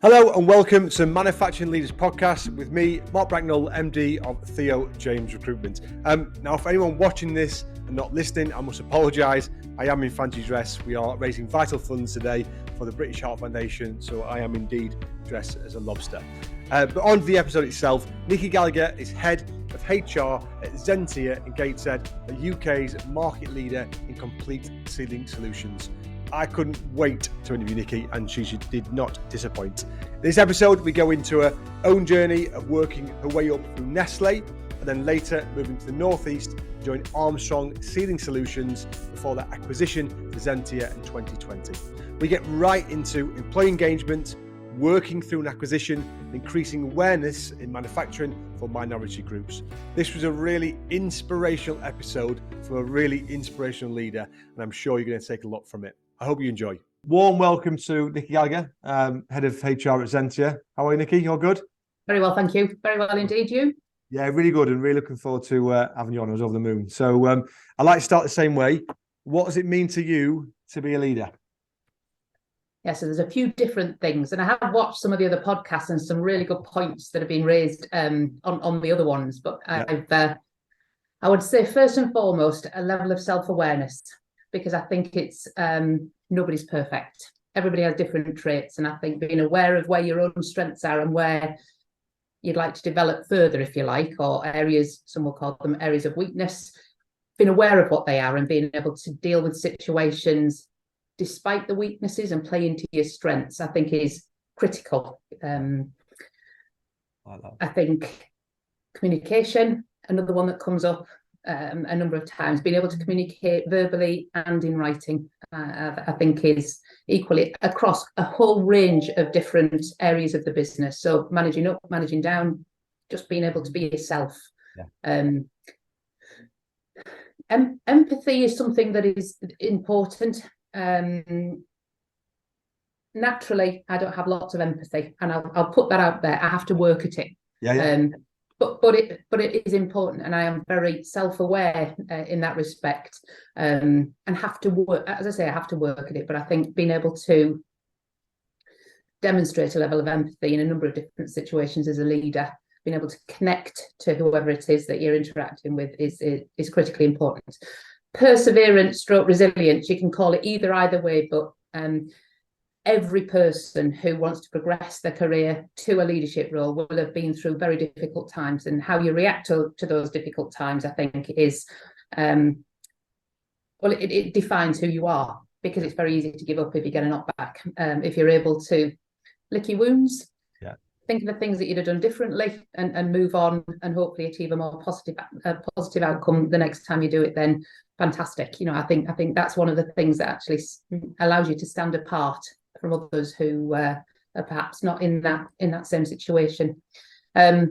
Hello and welcome to Manufacturing Leaders Podcast with me, Mark Bracknell, MD of Theo James Recruitment. Now, for anyone watching this and not listening, I must apologise. I am in fancy dress. We are raising vital funds today for the British Heart Foundation, so I am indeed dressed as a lobster. But on to the episode itself, Nicky Gallagher is Head of HR at Zentia in Gateshead, the UK's market leader in complete ceiling solutions. I couldn't wait to interview Nicky, and she did not disappoint. In this episode, we go into her own journey of working her way up through Nestle, and then later moving to the northeast to join Armstrong Ceiling Solutions before their acquisition to Zentia in 2020. We get right into employee engagement, working through an acquisition, and increasing awareness in manufacturing for minority groups. This was a really inspirational episode from a really inspirational leader, and I'm sure you're going to take a lot from it. I hope you enjoy. Warm welcome to Nicky Gallagher, Head of HR at Zentia. How are you, Nicky? All good? Very well, thank you. Very well indeed, you? Yeah, really good, and really looking forward to having you on. I was over the moon. So I'd like to start the same way. What does it mean to you to be a leader? Yeah, so there's a few different things, and I have watched some of the other podcasts and some really good points that have been raised on the other ones. But I would say first and foremost, a level of self-awareness, because I think it's nobody's perfect. Everybody has different traits, and I think being aware of where your own strengths are and where you'd like to develop further, if you like, or areas, some will call them areas of weakness, being aware of what they are and being able to deal with situations despite the weaknesses and play into your strengths, I think is critical. I think communication, another one that comes up a number of times, being able to communicate verbally and in writing, I think is equally across a whole range of different areas of the business. So managing up, managing down, just being able to be yourself. Yeah. Empathy is something that is important. Naturally, I don't have lots of empathy, and I'll put that out there. I have to work at it. But it is important, and I am very self-aware in that respect, and have to work. As I say, I have to work at it. But I think being able to demonstrate a level of empathy in a number of different situations as a leader, being able to connect to whoever it is that you're interacting with is critically important. Perseverance, stroke resilience, you can call it either way, but every person who wants to progress their career to a leadership role will have been through very difficult times, and how you react to those difficult times, I think, is it defines who you are, because it's very easy to give up if you get a knockback. If you're able to lick your wounds, think of the things that you'd have done differently and move on, and hopefully achieve a more positive outcome the next time you do it, then fantastic. I think that's one of the things that actually allows you to stand apart from others who are perhaps not in that same situation. I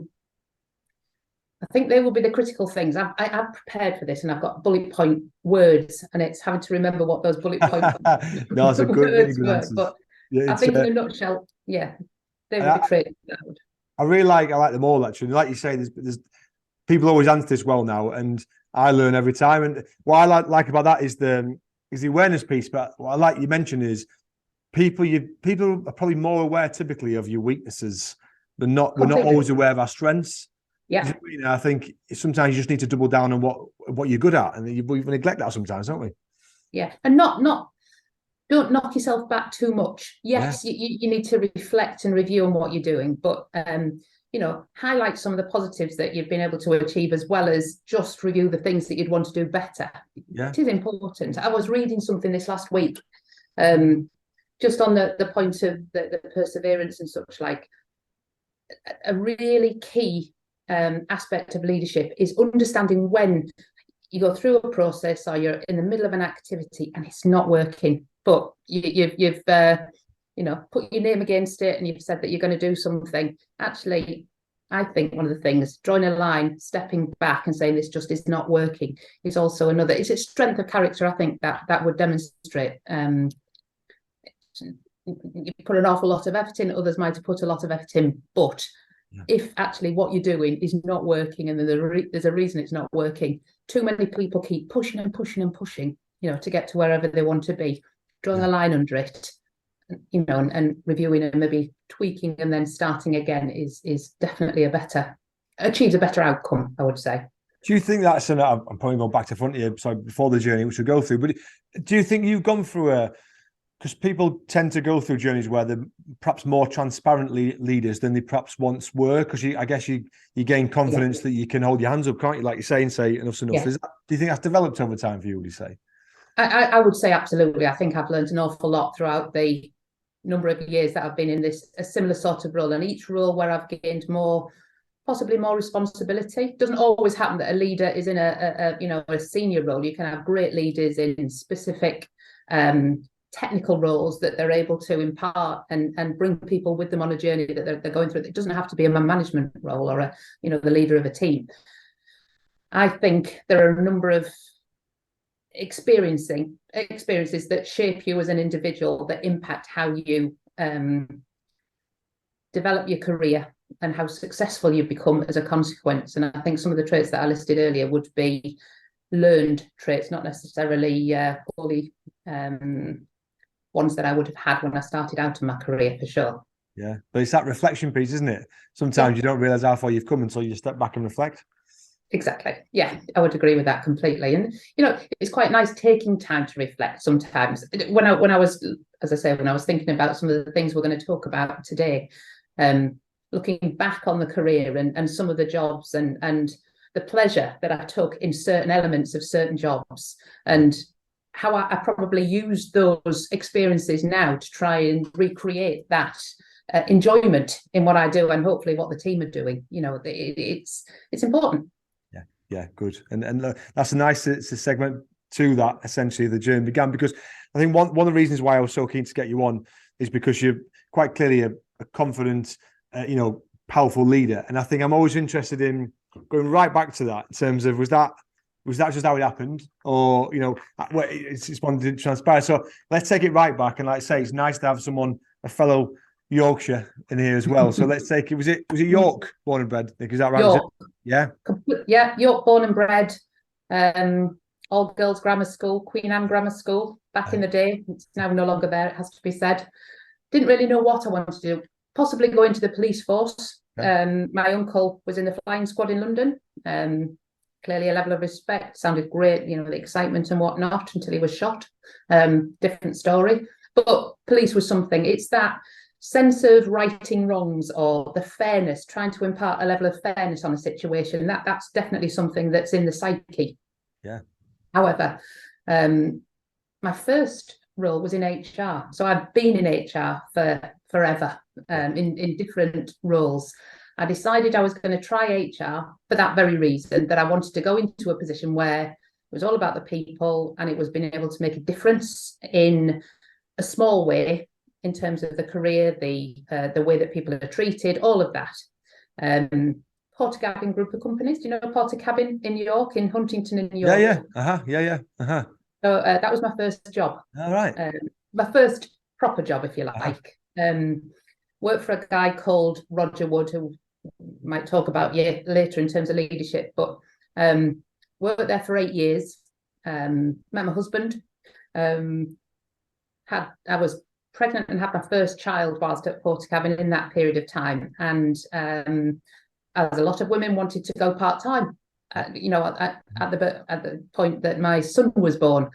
think they will be the critical things. I've prepared for this, and I've got bullet point words, and it's having to remember what those bullet point No, it's a good were. But I think in a nutshell, yeah, they will be traits. I like them all, actually. Like you say, there's people always answer this well now, and I learn every time. And what I like about that is the awareness piece. But what I like you mentioned is people are probably more aware typically of your weaknesses than not. We're not always aware of our strengths. Yeah. I think sometimes you just need to double down on what you're good at, and we neglect that sometimes, don't we? Yeah, and don't knock yourself back too much. Yes, you need to reflect and review on what you're doing, but highlight some of the positives that you've been able to achieve, as well as just review the things that you'd want to do better. Yeah. It is important. I was reading something this last week, just on the point of the perseverance and such, like a really key aspect of leadership is understanding when you go through a process or you're in the middle of an activity and it's not working, but you've put your name against it and you've said that you're going to do something. Actually, I think one of the things, drawing a line, stepping back and saying this just is not working, is also another. It's a strength of character, I think, that would demonstrate. You put an awful lot of effort in, others might have put a lot of effort in, but if actually what you're doing is not working, and there's a reason it's not working, too many people keep pushing and pushing and pushing, to get to wherever they want to be. Drawing a line under it and reviewing and maybe tweaking and then starting again is definitely achieves a better outcome, I would say. Do you think that's, and I'm probably going back to front here, so before the journey, which we'll go through, but do you think you've gone through because people tend to go through journeys where they're perhaps more transparently leaders than they perhaps once were, because I guess you gain confidence that you can hold your hands up, can't you? Like you say, and say enough's enough. Do you think that's developed over time for you, would you say? I would say absolutely. I think I've learned an awful lot throughout the number of years that I've been in a similar sort of role, and each role where I've gained possibly more responsibility. It doesn't always happen that a leader is in a senior role. You can have great leaders in specific technical roles that they're able to impart and bring people with them on a journey that they're going through. It doesn't have to be a management role or the leader of a team. I think there are a number of experiences that shape you as an individual, that impact how you develop your career and how successful you become as a consequence. And I think some of the traits that I listed earlier would be learned traits, not necessarily fully ones that I would have had when I started out in my career, for sure. Yeah, but it's that reflection piece, isn't it? Sometimes you don't realise how far you've come until you step back and reflect. Exactly. Yeah, I would agree with that completely. And it's quite nice taking time to reflect sometimes. When I was, as I say, when I was thinking about some of the things we're going to talk about today, looking back on the career and some of the jobs and the pleasure that I took in certain elements of certain jobs, and how I probably use those experiences now to try and recreate that enjoyment in what I do and hopefully what the team are doing. It's important. Yeah, good. And that's a nice segment to that. Essentially, the journey began, because I think one of the reasons why I was so keen to get you on is because you're quite clearly a confident, powerful leader. And I think I'm always interested in going right back to that in terms of, was that just how it happened, or it's one didn't transpire? So let's take it right back, and like I say, it's nice to have a fellow Yorkshire in here as well. So let's take it. Was it York born and bred, Nick? Is that right? York. Yeah. Yeah, York born and bred. All girls grammar school, Queen Anne Grammar School back in the day. It's now no longer there, it has to be said. Didn't really know what I wanted to do. Possibly go into the police force. Yeah. My uncle was in the flying squad in London. Clearly a level of respect, sounded great, the excitement and whatnot, until he was shot. Different story. But police was something. It's that sense of righting wrongs, or the fairness, trying to impart a level of fairness on a situation. That's definitely something that's in the psyche. Yeah. However, my first role was in HR. So I've been in HR for forever, in different roles. I decided I was going to try HR for that very reason, that I wanted to go into a position where it was all about the people, and it was being able to make a difference in a small way in terms of the career, the way that people are treated, all of that. Portakabin group of companies. Do you know Portakabin in York, in Huntington in New York? Yeah. So that was my first job. All right. My first proper job, if you like. Worked for a guy called Roger Wood, who might talk about later in terms of leadership, but worked there for 8 years. Met my husband. I was pregnant and had my first child whilst at Portakabin in that period of time, and as a lot of women, wanted to go part-time, at the point that my son was born.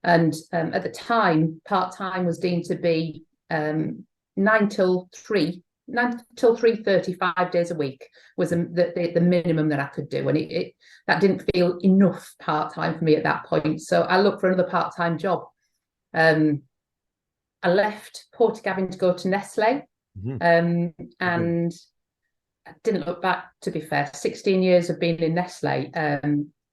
And at the time, part-time was deemed to be 9 till 3, 35 days a week was the minimum that I could do. And that didn't feel enough part-time for me at that point. So I looked for another part-time job. I left Portakabin to go to Nestle, and I didn't look back, to be fair. 16 years of being in Nestle,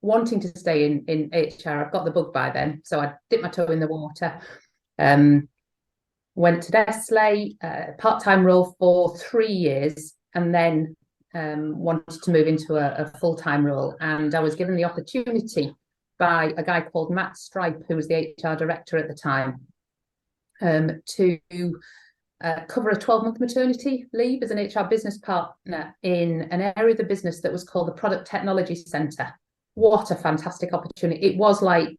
wanting to stay in HR. I've got the bug by then, so I dipped my toe in the water. Went to Nestle, part-time role for 3 years, and then wanted to move into a full-time role. And I was given the opportunity by a guy called Matt Stripe, who was the HR director at the time, to cover a 12-month maternity leave as an HR business partner in an area of the business that was called the Product Technology Centre. What a fantastic opportunity. It was like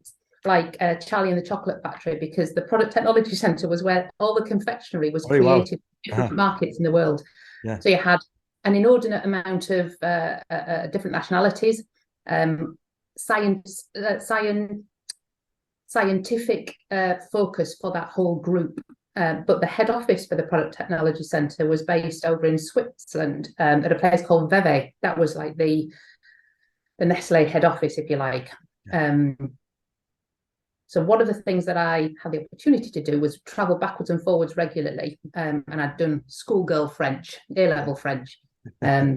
like Charlie and the Chocolate Factory, because the Product Technology Centre was where all the confectionery was Very well. created in different markets in the world. Yeah. So you had an inordinate amount of different nationalities, scientific focus for that whole group. But the head office for the Product Technology Centre was based over in Switzerland at a place called Vevey. That was like the Nestle head office, if you like. Yeah. So one of the things that I had the opportunity to do was travel backwards and forwards regularly. And I'd done schoolgirl French, A-level French. But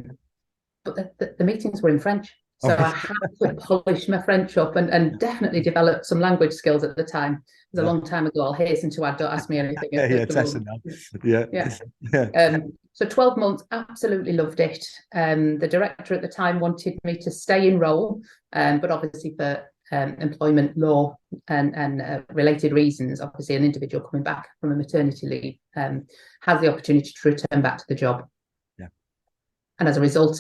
the meetings were in French. So I had to polish my French up and definitely develop some language skills at the time. It was a long time ago. I'll hasten to add, don't ask me anything. So 12 months, absolutely loved it. The director at the time wanted me to stay in role, but obviously for employment law and related reasons, obviously an individual coming back from a maternity leave has the opportunity to return back to the job. Yeah. And as a result,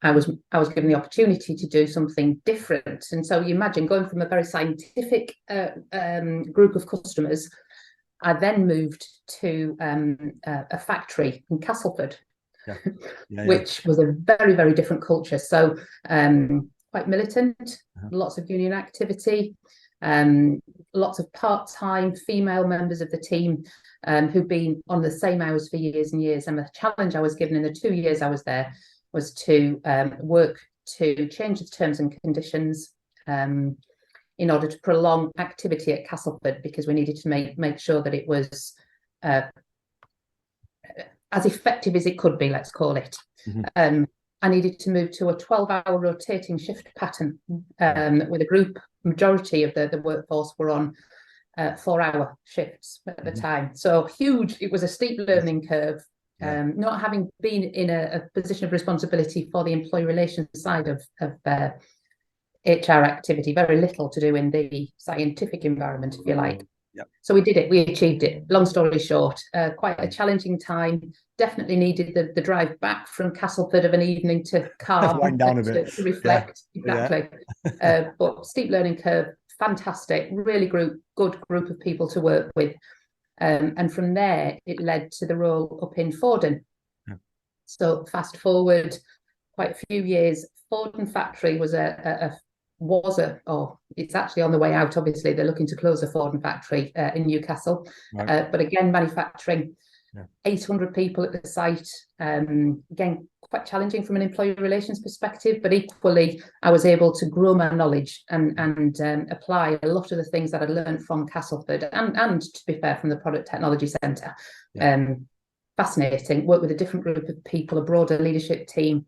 I was given the opportunity to do something different. And so you imagine going from a very scientific group of customers, I then moved to a factory in Castleford, which was a very, very different culture. So quite militant, lots of union activity, lots of part-time female members of the team who've been on the same hours for years and years. And the challenge I was given in the 2 years I was there was to work to change the terms and conditions in order to prolong activity at Castleford, because we needed to make sure that it was as effective as it could be, let's call it. Mm-hmm. I needed to move to a 12-hour rotating shift pattern with a group. Majority of the workforce were on 4-hour shifts at the time. So huge, it was a steep learning curve. Not having been in a position of responsibility for the employee relations side of HR activity, very little to do in the scientific environment, if you like. Yep. So we did it, we achieved it. Long story short, quite a challenging time. Definitely needed the drive back from Castleford of an evening to calm, wind down a bit. To reflect. Yeah. Exactly. But steep learning curve, fantastic, really good group of people to work with. And from there, it led to the role up in Fordham. Yeah. So fast forward quite a few years, Fordham factory was it's actually on the way out. Obviously, they're looking to close a Fordham factory in Newcastle. Right. But again, manufacturing, 800 people at the site. Again, quite challenging from an employee relations perspective, but equally, I was able to grow my knowledge and apply a lot of the things that I'd learned from Castleford and to be fair, from the Product Technology Centre. Yeah. Fascinating. Work with a different group of people, a broader leadership team.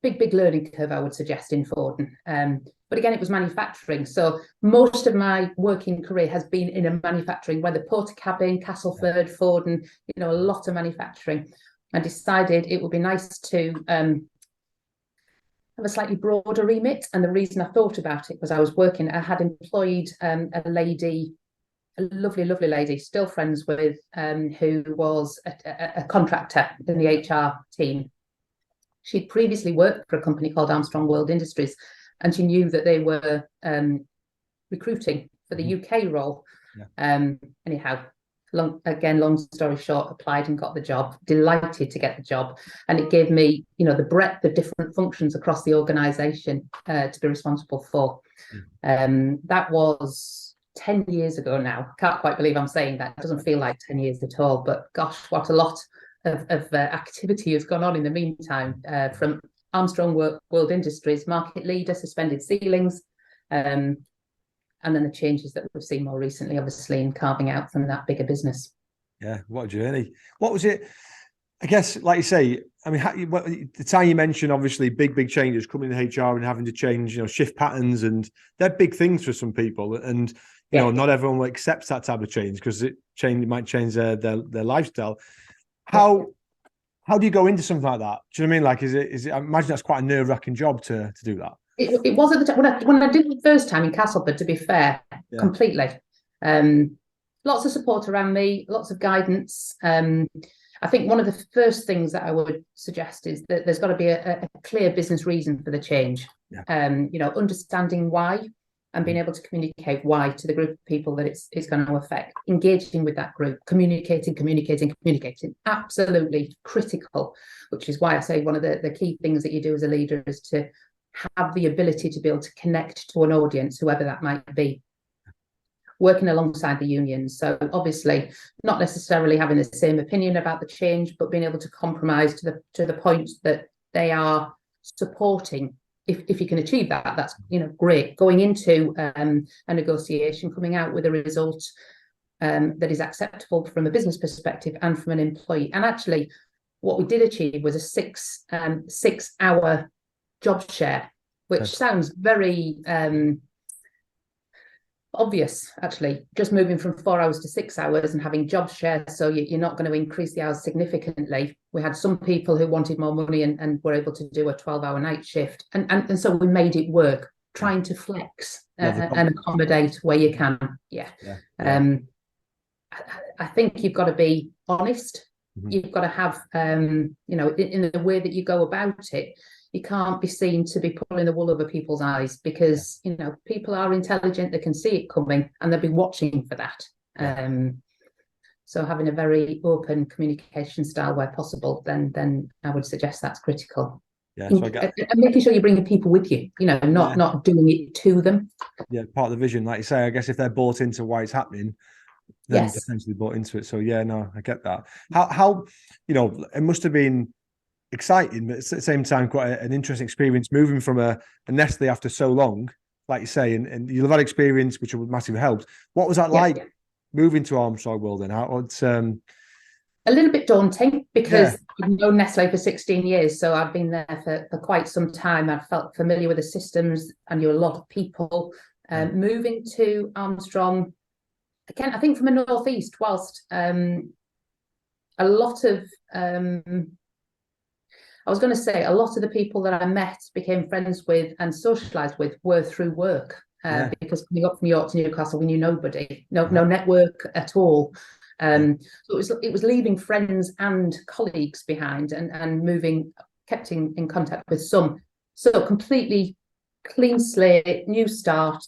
Big learning curve, I would suggest, in Fordham. But again, it was manufacturing. So most of my working career has been in a manufacturing, whether Portakabin, Castleford, Fordham, a lot of manufacturing. I decided it would be nice to have a slightly broader remit. And the reason I thought about it was I had employed a lady, a lovely lady, still friends with, who was a contractor in the HR team. She'd previously worked for a company called Armstrong World Industries, and she knew that they were recruiting for the UK role. Yeah. Anyhow, long story short, applied and got the job. Delighted to get the job, and it gave me, the breadth of different functions across the organisation to be responsible for. That was 10 years ago now. Can't quite believe I'm saying that. It doesn't feel like 10 years at all, but gosh, what a lot of activity has gone on in the meantime, from Armstrong World Industries, market leader, suspended ceilings, and then the changes that we've seen more recently, obviously, in carving out from that bigger business. Yeah, what a journey. What was it? I guess, like you say, I mean, the time you mentioned, obviously, big changes coming in HR and having to change, shift patterns, and they're big things for some people. And you know, not everyone accepts that type of change because it might change their lifestyle. How do you go into something like that? Do you know what I mean? Like, is it? I imagine that's quite a nerve-wracking job to do that. It was at the time when I did it the first time in Castleford. To be fair, completely. Lots of support around me, lots of guidance. I think one of the first things that I would suggest is that there's got to be a clear business reason for the change. Understanding why and being able to communicate why to the group of people that it's going to affect, engaging with that group, communicating, absolutely critical, which is why I say one of the key things that you do as a leader is to have the ability to be able to connect to an audience, whoever that might be, working alongside the unions. So obviously not necessarily having the same opinion about the change, but being able to compromise to the point that they are supporting. If you can achieve that, that's great. Going into a negotiation, coming out with a result that is acceptable from a business perspective and from an employee. And actually, what we did achieve was a 6-hour job share, which sounds very obvious, actually, just moving from 4 hours to 6 hours and having job share, so you're not going to increase the hours significantly. We had some people who wanted more money and were able to do a 12-hour night shift, and so we made it work, trying to flex and accommodate where you can. I think you've got to be honest. You've got to have in the way that you go about it, you can't be seen to be pulling the wool over people's eyes, because people are intelligent, they can see it coming, and they'll be watching for that. So having a very open communication style where possible, then I would suggest that's critical. So and making sure you're bringing people with you, not doing it to them. Part of the vision, like you say. I guess if they're bought into why it's happening, then essentially bought into it. So I get that. How it must have been exciting, but at the same time quite an interesting experience moving from a Nestle after so long, like you say, and you've had experience which would massively help. What was that like moving to Armstrong World? And how it's a little bit daunting, because I've known Nestle for 16 years, so I've been there for quite some time. I've felt familiar with the systems, and knew a lot of people. Moving to Armstrong, again, I think from the northeast, whilst a lot of I was going to say a lot of the people that I met, became friends with and socialised with were through work, because coming up from York to Newcastle, we knew nobody, no network at all. So it was leaving friends and colleagues behind, and moving, kept in contact with some. So completely clean slate, new start,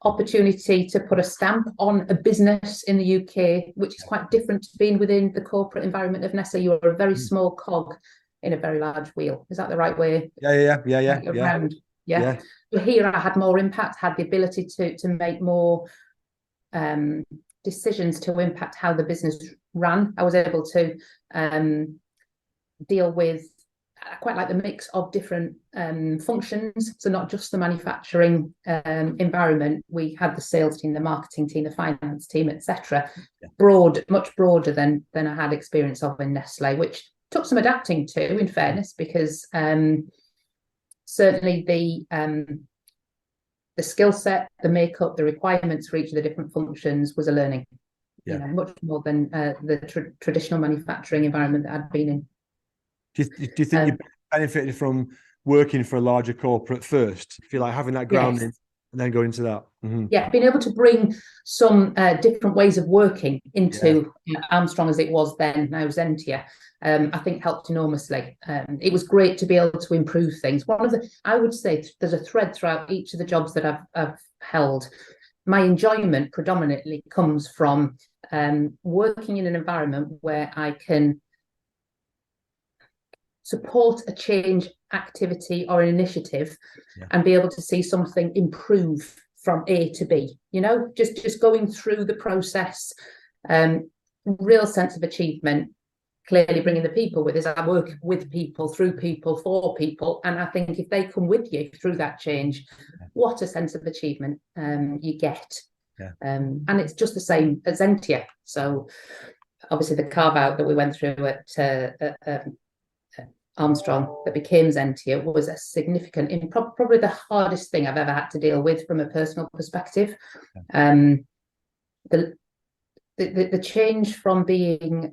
opportunity to put a stamp on a business in the UK, which is quite different to being within the corporate environment of Nestle. You are a very small cog in a very large wheel. Is that the right way? Around. But here I had more impact, had the ability to make more decisions to impact how the business ran. I was able to deal with, I quite like the mix of different functions. So not just the manufacturing environment. We had the sales team, the marketing team, the finance team, etc. Much broader than I had experience of in Nestle, which took some adapting to, in fairness, because certainly the skill set, the makeup, the requirements for each of the different functions was a learning. Much more than the traditional manufacturing environment that I'd been in. Do you think you benefited from working for a larger corporate first? If you like having that grounding and then go into that? Being able to bring some different ways of working into Armstrong as it was then, now Zentia, I think helped enormously. It was great to be able to improve things. I would say there's a thread throughout each of the jobs that I've held. My enjoyment predominantly comes from working in an environment where I can support a change activity or an initiative and be able to see something improve from A to B, just going through the process, real sense of achievement, clearly bringing the people with us. I work with people, through people, for people, and I think if they come with you through that change, what a sense of achievement you get. And it's just the same at Zentia. So obviously the carve out that we went through at Armstrong that became Zentia was a significant, probably the hardest thing I've ever had to deal with from a personal perspective. The change from being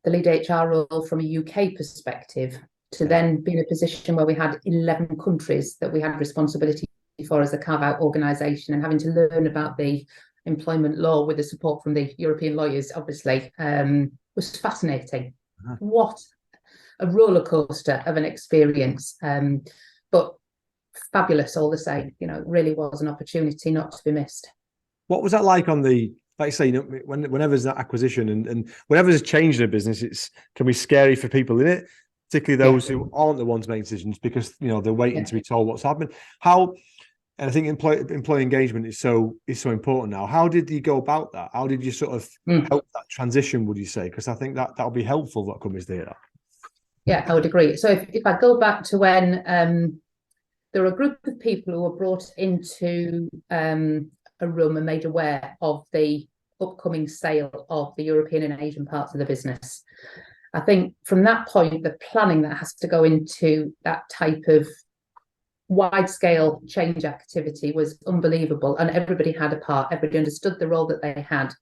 the lead HR role from a UK perspective to then be in a position where we had 11 countries that we had responsibility for as a carve-out organisation, and having to learn about the employment law with the support from the European lawyers, obviously, was fascinating. What a roller coaster of an experience, but fabulous all the same. You know, it really was an opportunity not to be missed. What was that like on the, like you say, you know, whenever there's that acquisition and whenever there's a change in a business, it can be scary for people in it, particularly those who aren't the ones making decisions, because, you know, they're waiting to be told what's happening. And I think employee engagement is so important now. How did you go about that? How did you sort of help that transition, would you say? Because I think that'll be helpful for companies to hear that. Yeah, I would agree. So if I go back to when there were a group of people who were brought into a room and made aware of the upcoming sale of the European and Asian parts of the business. I think from that point, the planning that has to go into that type of wide-scale change activity was unbelievable, and everybody had a part. Everybody understood the role that they had.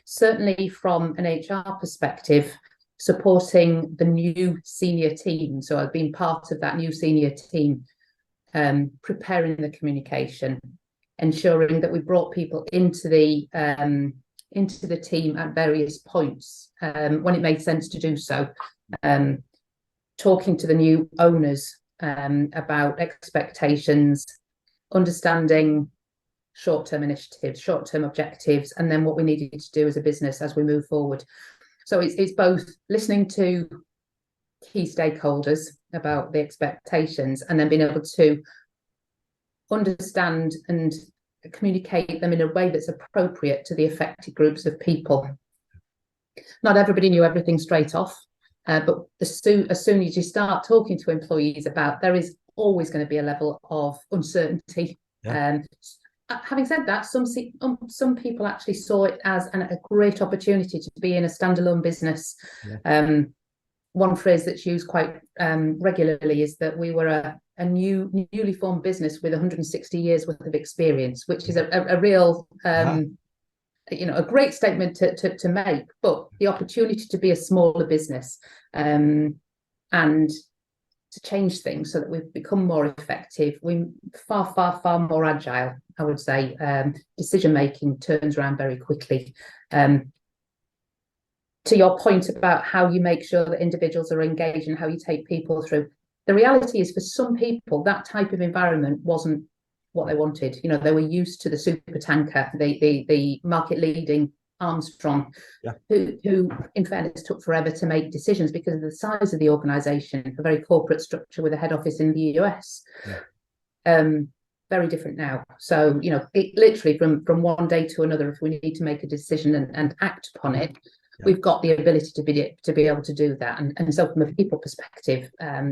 Certainly from an HR perspective, supporting the new senior team. So I've been part of that new senior team, preparing the communication, ensuring that we brought people into the team at various points when it made sense to do so. Talking to the new owners about expectations, understanding short-term initiatives, short-term objectives, and then what we needed to do as a business as we move forward. So it's both listening to key stakeholders about the expectations and then being able to understand and communicate them in a way that's appropriate to the affected groups of people. Not everybody knew everything straight off. But as soon as you start talking to employees about, there is always going to be a level of uncertainty. Having said that, some people actually saw it as a great opportunity to be in a standalone business. One phrase that's used quite regularly is that we were a newly formed business with 160 years worth of experience, which is a real a great statement to make, but the opportunity to be a smaller business and to change things so that we've become more effective, we far more agile, I would say. Decision making turns around very quickly. To your point about how you make sure that individuals are engaged and how you take people through, the reality is for some people that type of environment wasn't what they wanted. You know, they were used to the super tanker, the market leading Armstrong, who in fairness took forever to make decisions because of the size of the organization, a very corporate structure with a head office in the US. Very different now. So, you know, it literally from one day to another, if we need to make a decision and act upon it, we've got the ability to be able to do that. And so from a people perspective,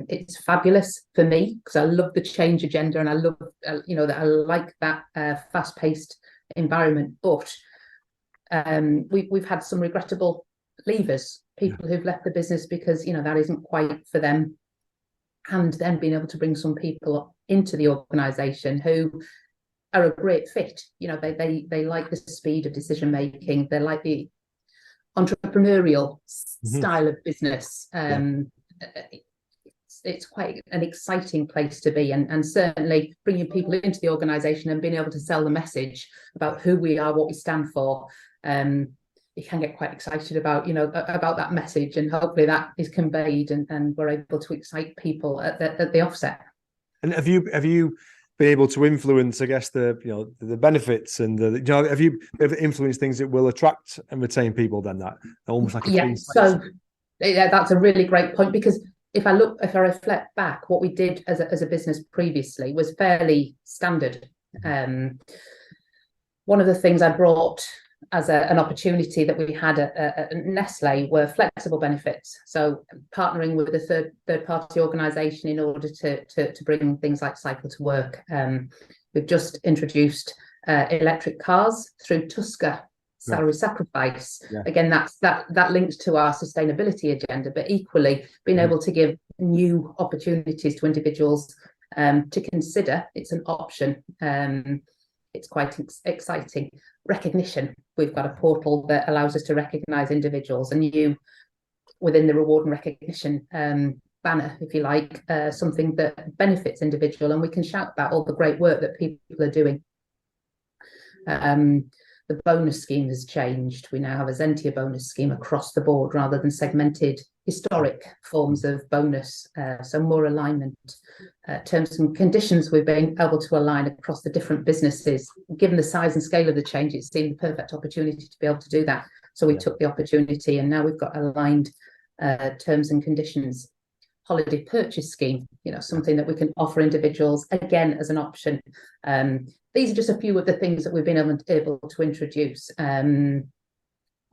it's fabulous for me because I love the change agenda and I love, that I like that fast-paced environment. But we've had some regrettable leavers, people who've left the business because, that isn't quite for them. And then being able to bring some people into the organisation who are a great fit. They like the speed of decision making. They like the entrepreneurial style of business. It's quite an exciting place to be, and certainly bringing people into the organisation and being able to sell the message about who we are, what we stand for. You can get quite excited about that message, and hopefully that is conveyed and we're able to excite people at the offset. And have you been able to influence, I guess, the benefits and have you influenced things that will attract and retain people? Then that almost like that's a really great point, because if I reflect back, what we did as a business previously was fairly standard. One of the things I brought as an opportunity that we had at Nestle were flexible benefits. So partnering with a third party organisation in order to bring things like cycle to work. We've just introduced electric cars through Tusker salary sacrifice. Again, that links to our sustainability agenda, but equally being able to give new opportunities to individuals to consider. It's an option. It's quite exciting. Recognition. We've got a portal that allows us to recognise individuals, and you, within the reward and recognition banner, if you like, something that benefits individual, and we can shout about all the great work that people are doing. The bonus scheme has changed. We now have a Zentia bonus scheme across the board rather than segmented historic forms of bonus, so more alignment. Terms and conditions, we've been able to align across the different businesses. Given the size and scale of the change, it seemed the perfect opportunity to be able to do that. So we took the opportunity, and now we've got aligned terms and conditions. Holiday purchase scheme, something that we can offer individuals, again, as an option. These are just a few of the things that we've been able to introduce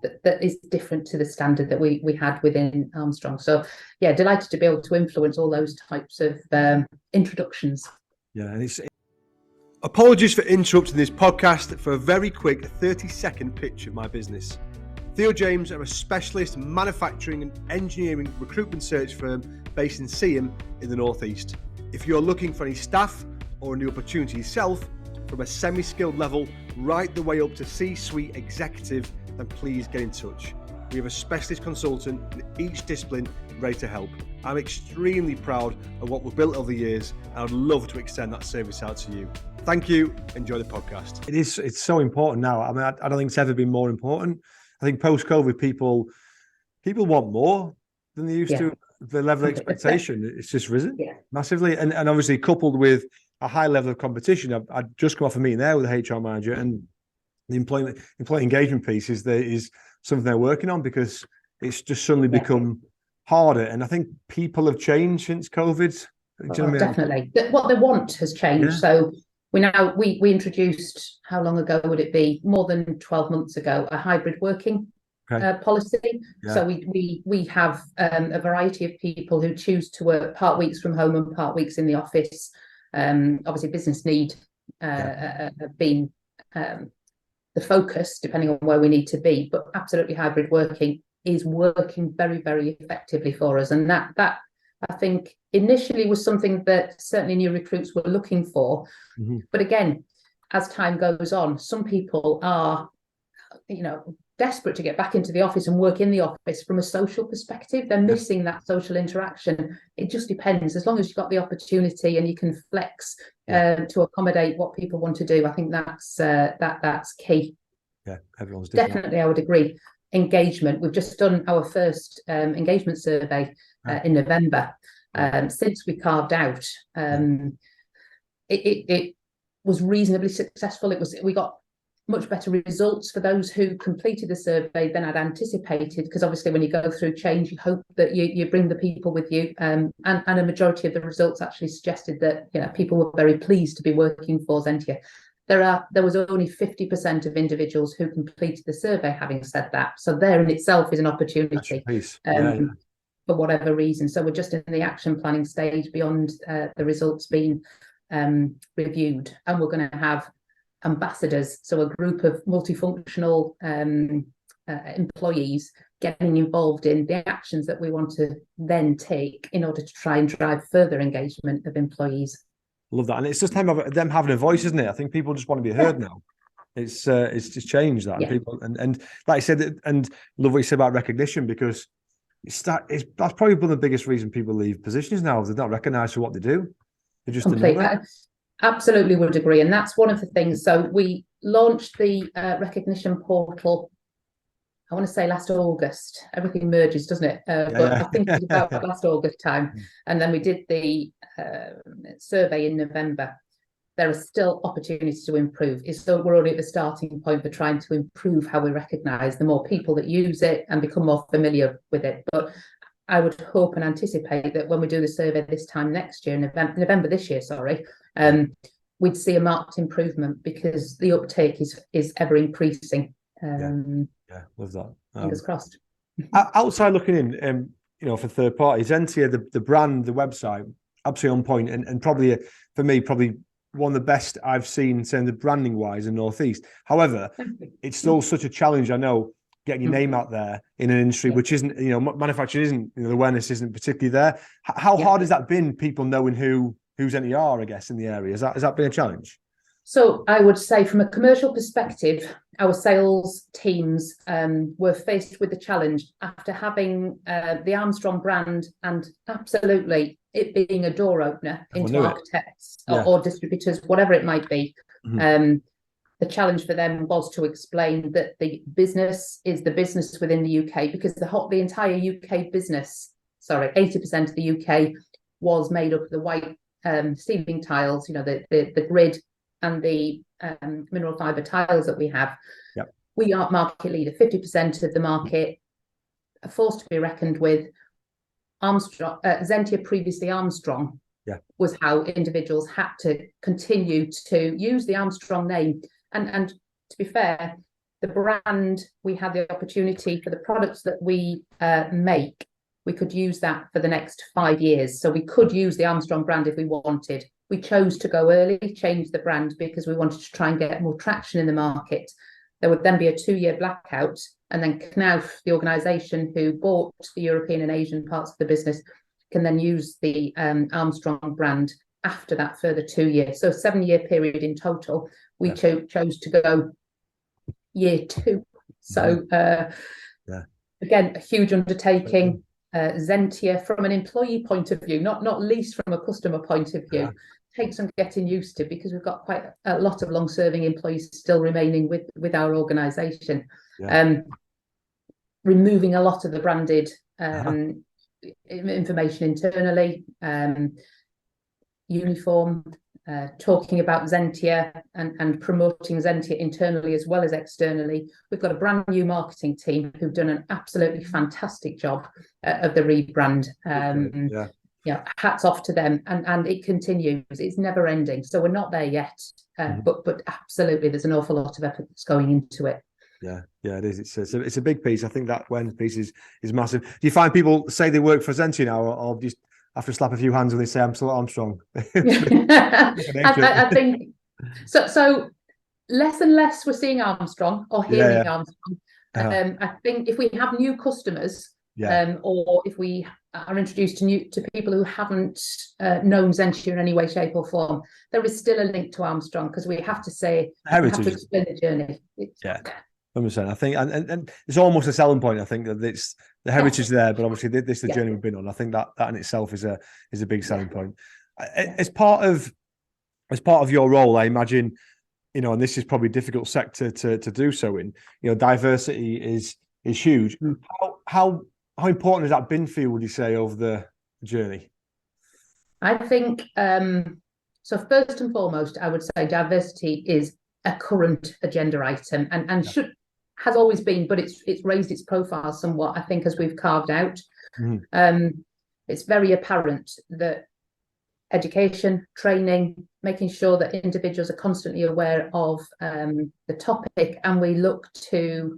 that is different to the standard that we had within Armstrong. So, yeah, delighted to be able to influence all those types of introductions. Yeah, and apologies for interrupting this podcast for a very quick 30-second pitch of my business. Theo James are a specialist manufacturing and engineering recruitment search firm based in Seaham in the Northeast. If you're looking for any staff or a new opportunity yourself, from a semi-skilled level right the way up to C-suite executive, then please get in touch. We have a specialist consultant in each discipline ready to help. I'm extremely proud of what we've built over the years, and I'd love to extend that service out to you. Thank you. Enjoy the podcast. It's so important now. I mean, I don't think it's ever been more important. I think post-COVID, people want more than they used to. The level of expectation, it's just risen massively. And obviously coupled with a high level of competition. I'd just come off a meeting there with the HR manager, and the employee engagement piece is something they're working on, because it's just suddenly become harder. And I think people have changed since COVID. Definitely. What they want has changed. Yeah. So we introduced, how long ago would it be? More than 12 months ago, a hybrid working policy. Yeah. So we have a variety of people who choose to work part weeks from home and part weeks in the office. Obviously, business need have been the focus, depending on where we need to be. But absolutely, hybrid working is working very, very effectively for us, and that I think initially was something that certainly new recruits were looking for. Mm-hmm. But again, as time goes on, some people are, desperate to get back into the office and work in the office from a social perspective. They're missing that social interaction. It just depends. As long as you've got the opportunity and you can flex to accommodate what people want to do, I think that's key. Yeah, everyone's different. Definitely, I would agree. Engagement. We've just done our first engagement survey in November. Since we carved out, it was reasonably successful. We got much better results for those who completed the survey than I'd anticipated, because obviously when you go through change, you hope that you bring the people with you, and a majority of the results actually suggested that people were very pleased to be working for Zentia. There was only 50% of individuals who completed the survey. Having said that, so there in itself is an opportunity for whatever reason. So we're just in the action planning stage beyond the results being reviewed, and we're going to have ambassadors, so a group of multifunctional employees getting involved in the actions that we want to then take in order to try and drive further engagement of employees. Love that, and it's just them having a voice, isn't it? I think people just want to be heard now. It's just changed that, and people and like I said, and love what you said about recognition, because that's probably one of the biggest reasons people leave positions now. They're not recognised for what they do. They're just a number. Absolutely would agree, and that's one of the things. So we launched the recognition portal, I want to say last August. Everything merges, doesn't it? But I think it was about last August time. And then we did the survey in November. There are still opportunities to improve. So we're already at the starting point for trying to improve how we recognise the more people that use it and become more familiar with it. But I would hope and anticipate that when we do the survey this time next year, November this year, we'd see a marked improvement, because the uptake is ever increasing. Love that. Fingers crossed. Outside looking in, for third parties, Zentia, the brand, the website, absolutely on point, and probably for me, probably one of the best I've seen, saying the branding wise in Northeast. However, it's still such a challenge, I know, getting your name out there in an industry which isn't, manufacturing isn't, the awareness isn't particularly there. How hard has that been, people knowing who Zentia are, I guess, in the area? Has that been a challenge? So I would say, from a commercial perspective, our sales teams were faced with the challenge after having the Armstrong brand, and absolutely it being a door opener into architects or distributors, whatever it might be. Mm-hmm. the challenge for them was to explain that the business is the business within the UK, because the entire UK business, 80% of the UK was made up of the white ceiling tiles, the grid and the mineral fibre tiles that we have. Yep. We are market leader, 50% of the market, a force to be reckoned with. Armstrong, Zentia, previously Armstrong, was how individuals had to continue to use the Armstrong name. And to be fair, the brand, we had the opportunity for the products that we make, we could use that for the next 5 years. So we could use the Armstrong brand if we wanted. We chose to go early, change the brand, because we wanted to try and get more traction in the market. There would then be a 2-year blackout, and then Knauf, the organisation who bought the European and Asian parts of the business, can then use the Armstrong brand after that further 2 years. So 7-year period in total. We chose to go year 2. So again, a huge undertaking. Zentia, from an employee point of view, not least from a customer point of view, takes some getting used to, because we've got quite a lot of long-serving employees still remaining with our organisation. Removing a lot of the branded information internally, uniform, talking about Zentia and promoting Zentia internally as well as externally. We've got a brand new marketing team who've done an absolutely fantastic job of the rebrand. Hats off to them, and it continues. It's never ending. So we're not there yet, but absolutely there's an awful lot of effort that's going into it. Yeah, it is. It's a big piece. I think that awareness piece is massive. Do you find people say they work for Zentia now, or just have to slap a few hands when they say I'm still at Armstrong? I think so. Less and less we're seeing Armstrong or hearing Armstrong. I think if we have new customers, or if we are introduced to people who haven't known Zentia in any way, shape, or form, there is still a link to Armstrong, because we have to say, heritage. We have to explain the journey. 100%. I think, and it's almost a selling point. I think that it's the heritage there, but obviously this is the journey we've been on. I think that in itself is a big selling point. As part of your role, I imagine, and this is probably a difficult sector to do so in. Diversity is huge. How important has that been for you, would you say, over the journey? I think so. First and foremost, I would say diversity is a current agenda item, and has always been, but it's raised its profile somewhat, I think, as we've carved out. It's very apparent that education, training, making sure that individuals are constantly aware of the topic, and we look to,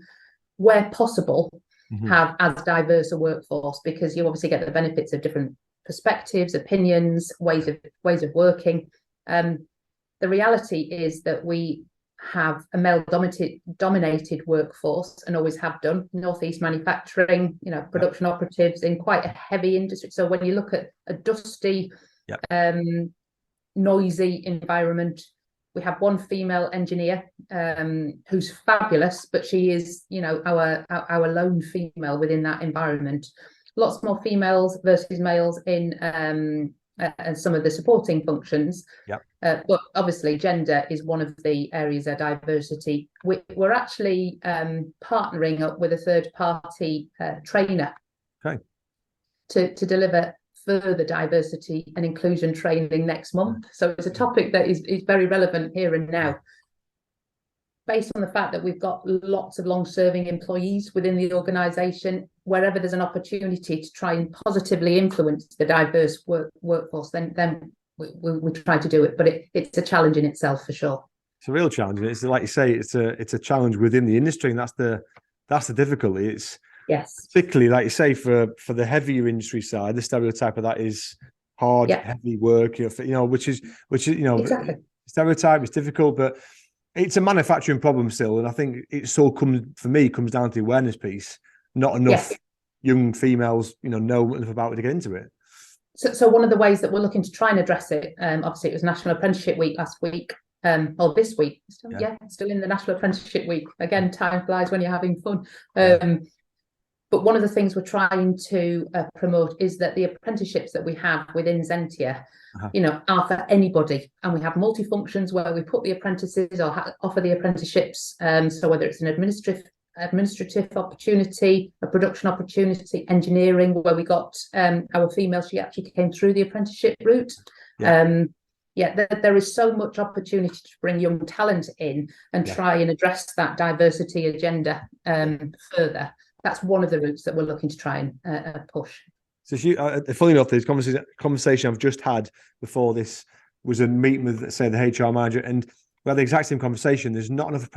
where possible, have as diverse a workforce, because you obviously get the benefits of different perspectives, opinions, ways of working. The reality is that we have a male dominated workforce, and always have done. Northeast manufacturing, production operatives in quite a heavy industry. So when you look at a dusty, noisy environment, we have one female engineer who's fabulous, but she is, our lone female within that environment. Lots more females versus males in some of the supporting functions. But obviously gender is one of the areas of diversity. We're actually partnering up with a third party trainer to deliver further diversity and inclusion training next month. So it's a topic that is very relevant here and now, based on the fact that we've got lots of long-serving employees within the organisation. Wherever there's an opportunity to try and positively influence the diverse workforce, then we try to do it. But it's a challenge in itself, for sure. It's a real challenge. It's like you say, it's a challenge within the industry, and that's the difficulty. It's particularly, like you say, for the heavier industry side, the stereotype of that is hard, heavy work. Which is exactly. Stereotype is difficult, but it's a manufacturing problem still. And I think it still comes down to the awareness piece. Not enough young females, know enough about it to get into it. So one of the ways that we're looking to try and address it, obviously it was National Apprenticeship Week last week, or this week, still in the National Apprenticeship Week. Again, time flies when you're having fun. But one of the things we're trying to promote is that the apprenticeships that we have within Zentia, are for anybody. And we have multi-functions where we put the apprentices or offer the apprenticeships. So whether it's an administrative opportunity, a production opportunity, engineering, where we got our female, she actually came through the apprenticeship route. There is so much opportunity to bring young talent in and try and address that diversity agenda further. That's one of the routes that we're looking to try and push. So, funny enough, this conversation I've just had before this was a meeting with, say, the HR manager, and we had the exact same conversation. There's not enough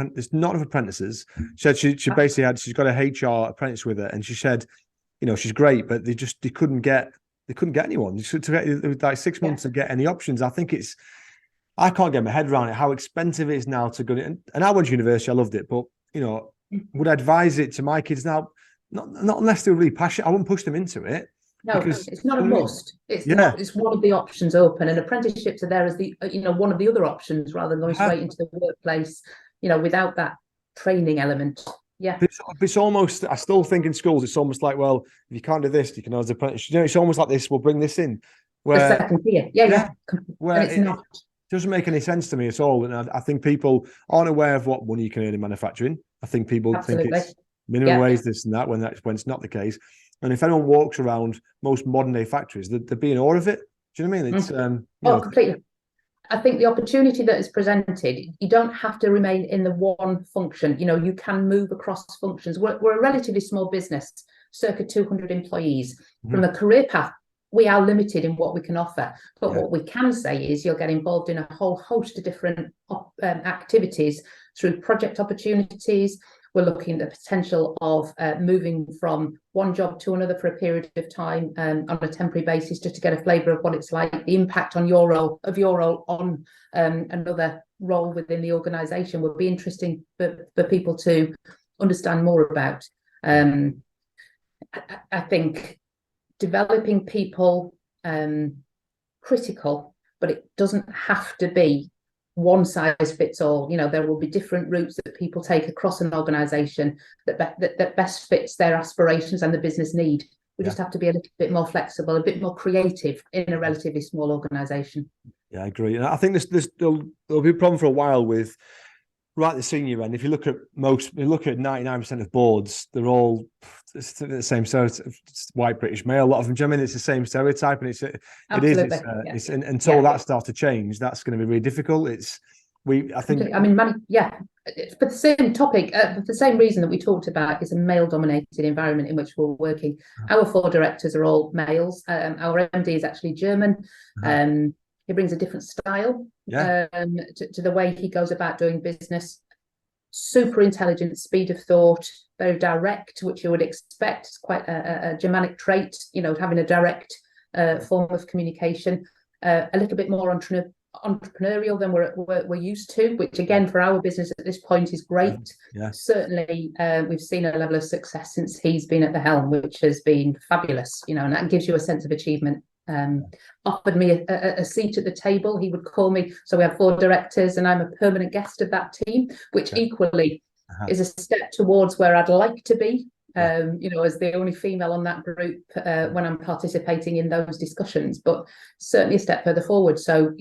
apprentices. She said she basically she's got a HR apprentice with her, and she said, she's great, but they couldn't get anyone. It took like 6 months to get any options. I think I can't get my head around it, how expensive it is now to go. And I went to university, I loved it, but would I advise it to my kids now? Not unless they're really passionate. I wouldn't push them into it. No, it's not a must. It's one of the options open, and apprenticeships are there as the one of the other options rather than going straight into the workplace, without that training element. Yeah, it's almost. I still think in schools it's almost like, well, if you can't do this, you can as apprentice. It's almost like this. We'll bring this in. Where the second tier, where it's not. Doesn't make any sense to me at all, and I think people aren't aware of what money you can earn in manufacturing. I think people think it's minimum wage, this and that, when it's not the case. And if anyone walks around most modern day factories, they'd be in awe of it. Do you know what I mean? It's completely. I think the opportunity that is presented, you don't have to remain in the one function. You can move across functions. We're a relatively small business, circa 200 employees. From a career path, we are limited in what we can offer. But what we can say is you'll get involved in a whole host of different activities through project opportunities. We're looking at the potential of moving from one job to another for a period of time on a temporary basis, just to get a flavour of what it's like, the impact on your role on another role within the organisation would be interesting for people to understand more about. I think developing people critical, but it doesn't have to be one size fits all. There will be different routes that people take across an organisation that best fits their aspirations and the business need. We just have to be a little bit more flexible, a bit more creative in a relatively small organisation. Yeah, I agree. And I think there'll be a problem for a while with right at the senior end. If you look at 99% of boards, they're all the same stereotype, white British male. A lot of them. Do you know what I mean? It's the same stereotype, and until that starts to change, that's going to be really difficult. For the same topic, for the same reason that we talked about, is a male-dominated environment in which we're working. Our 4 directors are all males. Our MD is actually German. He brings a different style to the way he goes about doing business. Super intelligent, speed of thought, very direct, which you would expect. It's quite a Germanic trait, having a direct form of communication. A little bit more entrepreneurial than we're used to, which again for our business at this point is great. Certainly we've seen a level of success since he's been at the helm, which has been fabulous, and that gives you a sense of achievement. Offered me a seat at the table. He would call me. So we have 4 directors and I'm a permanent guest of that team, which equally is a step towards where I'd like to be, as the only female on that group when I'm participating in those discussions, but certainly a step further forward. So,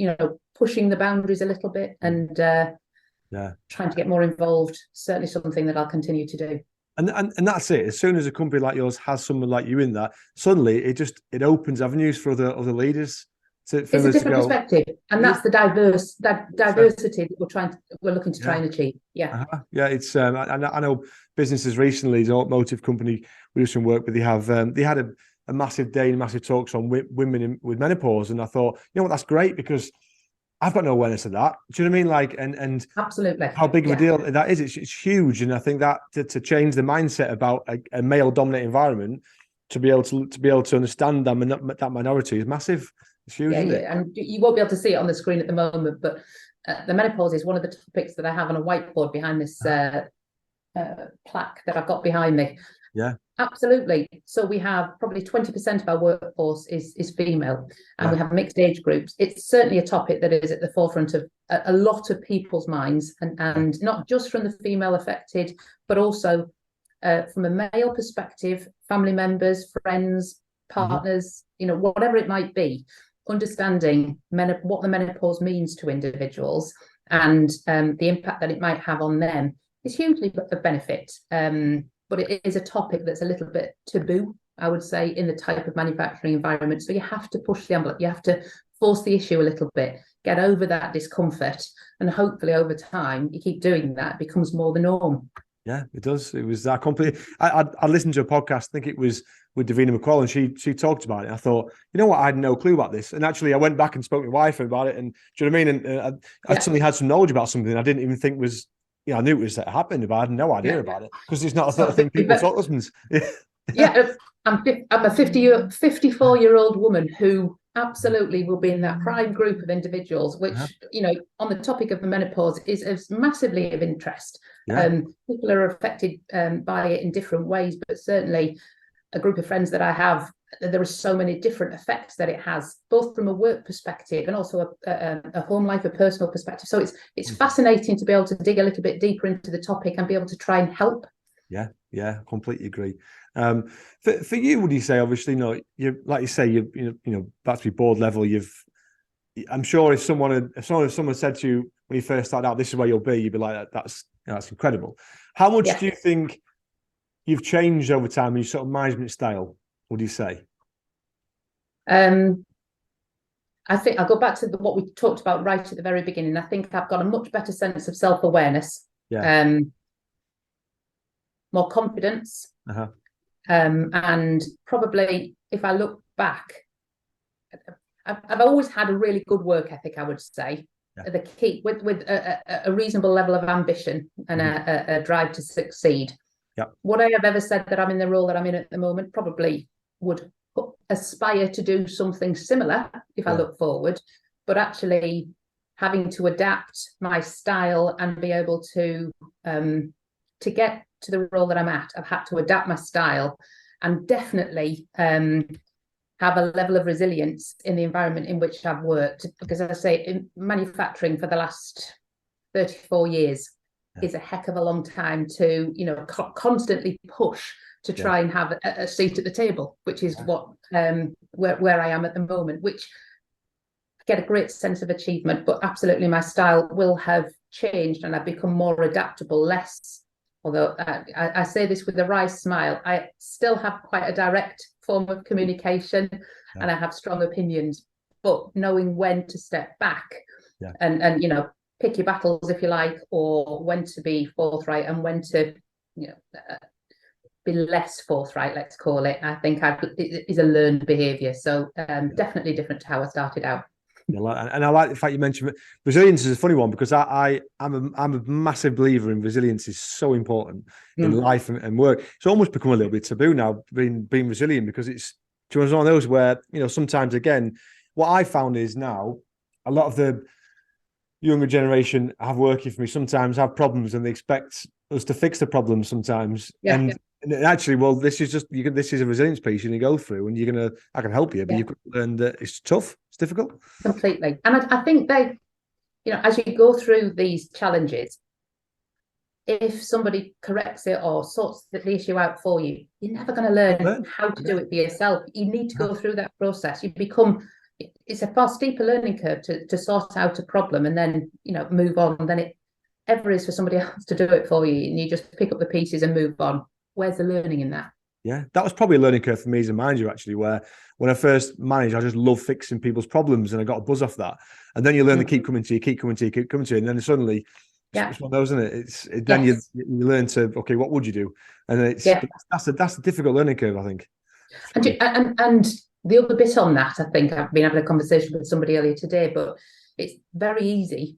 pushing the boundaries a little bit and trying to get more involved, certainly something that I'll continue to do. And that's it. As soon as a company like yours has someone like you in that, suddenly it opens avenues for other leaders. It's a different perspective, and that's the diversity that we're looking to try and achieve. It's I know businesses recently, the automotive company we do some work with, they had a massive day and massive talks on women with menopause, and I thought, that's great, because I've got no awareness of that. Do you know what I mean? And absolutely, how big of a deal that is. It's huge, and I think that to change the mindset about a male-dominated environment, to be able to understand that minority is massive. It's huge. And you won't be able to see it on the screen at the moment, but the menopause is one of the topics that I have on a whiteboard behind this plaque that I've got behind me. Yeah. Absolutely. So we have probably 20% of our workforce is female, and we have mixed age groups. It's certainly a topic that is at the forefront of a lot of people's minds, and not just from the female affected, but also from a male perspective, family members, friends, partners, whatever it might be, understanding what the menopause means to individuals and the impact that it might have on them is hugely a benefit. But it is a topic that's a little bit taboo, I would say, in the type of manufacturing environment. So you have to push the envelope. You have to force the issue a little bit, get over that discomfort, and hopefully over time, you keep doing that, it becomes more the norm. Yeah, it does. It was that completely. I listened to a podcast. I think it was with Davina McCall, and she talked about it. I thought, you know what, I had no clue about this. And actually, I went back and spoke to my wife about it. And do you know what I mean? And I suddenly had some knowledge about something I didn't even think was. I knew it was happened, but I had no idea about it because it's not a sort of thing people taught husbands. Yeah, I'm a 54-year-old woman who absolutely will be in that prime group of individuals, which, on the topic of the menopause is massively of interest. People are affected by it in different ways, but certainly a group of friends that I have, there are so many different effects that it has, both from a work perspective and also a home life, a personal perspective. So it's fascinating to be able to dig a little bit deeper into the topic and be able to try and help. Yeah, completely agree. For you, would you say, obviously, you like you say, you that's your board level. I'm sure if someone said to you when you first started out, this is where you'll be, you'd be like, that's incredible. How much do you think you've changed over time in your sort of management style? What do you say? I think I'll go back to what we talked about right at the very beginning. I think I've got a much better sense of self-awareness, more confidence, and probably if I look back, I've always had a really good work ethic, I would say. The key with a reasonable level of ambition and a drive to succeed. Would I have ever said that I'm in the role that I'm in at the moment? Probably would aspire to do something similar if I look forward, but actually having to adapt my style and be able to get to the role that I'm at, I've had to adapt my style and definitely have a level of resilience in the environment in which I've worked. Because as I say, in manufacturing for the last 34 years is a heck of a long time to, constantly push to try and have a seat at the table, which is what where I am at the moment, which I get a great sense of achievement, but absolutely my style will have changed and I've become more adaptable, less, although I say this with a wry smile, I still have quite a direct form of communication and I have strong opinions, but knowing when to step back and pick your battles, if you like, or when to be forthright and when to be less forthright, let's call it, I think it is a learned behaviour. So definitely different to how I started out. And I like the fact you mentioned resilience is a funny one because I'm a massive believer in resilience is so important in life and work. It's almost become a little bit taboo now being resilient because it's one of those where sometimes again what I found is now a lot of the younger generation have working for me sometimes have problems and they expect us to fix the problems sometimes and actually, well, this is a resilience piece you're going to go through, and I can help you, but you've got to learn that it's tough, it's difficult. Completely. And I think they, as you go through these challenges, if somebody corrects it or sorts the issue out for you, you're never going to learn how to do it for yourself. You need to go through that process. It's a far steeper learning curve to sort out a problem and then, move on than it ever is for somebody else to do it for you. And you just pick up the pieces and move on. Where's the learning in that? Yeah, that was probably a learning curve for me as a manager, actually, where when I first managed, I just love fixing people's problems and I got a buzz off that. And then you learn to keep coming to you. And then suddenly, it's one of those, isn't it? Then you learn to, okay, what would you do? And that's a difficult learning curve, I think. And the other bit on that, I think I've been having a conversation with somebody earlier today, but it's very easy